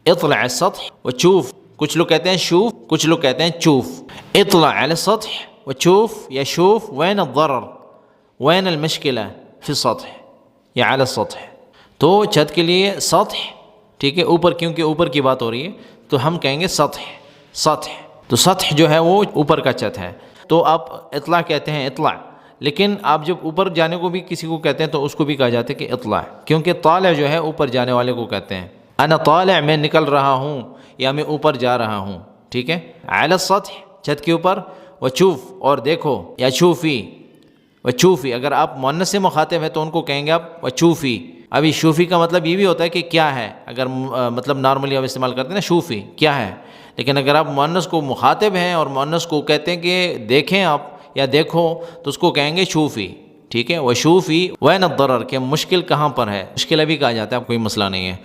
اطلع السطح وتشوف، کچھ لوگ کہتے ہیں شوف، کچھ لوگ کہتے ہیں چوف. اطلع على السطح وتشوف یا شوف وين الضرر، وين المشكلة في السطح یا على السطح. تو چھت کے لیے سطح، ٹھیک ہے، اوپر، کیونکہ اوپر کی بات ہو رہی ہے تو ہم کہیں گے سطح. سطح تو سطح جو ہے وہ اوپر کا چھت ہے، تو آپ اطلاع کہتے ہیں اطلاع. لیکن آپ جب اوپر جانے کو بھی کسی کو کہتے ہیں تو اس کو بھی کہا جاتا ہے کہ اطلاع، کیونکہ طالع جو ہے اوپر جانے والے کو کہتے ہیں. انا طالع، میں نکل رہا ہوں یا میں اوپر جا رہا ہوں، ٹھیک ہے. علی السطح، چھت کے اوپر. وشوف، اور دیکھو، یا شوفی. وشوفی، اگر آپ مؤنث سے مخاطب ہیں تو ان کو کہیں گے آپ وشوفی. ابھی شوفی کا مطلب یہ بھی ہوتا ہے کہ کیا ہے، اگر مطلب نارملی آپ استعمال کرتے ہیں نا شوفی کیا ہے. لیکن اگر آپ مؤنث کو مخاطب ہیں اور مؤنث کو کہتے ہیں کہ دیکھیں آپ یا دیکھو تو اس کو کہیں گے شوفی، ٹھیک ہے. وشوفی وین الضرر، کہ مشکل کہاں پر ہے، مشکل ابھی کہا جاتا ہے، کوئی مسئلہ نہیں ہے.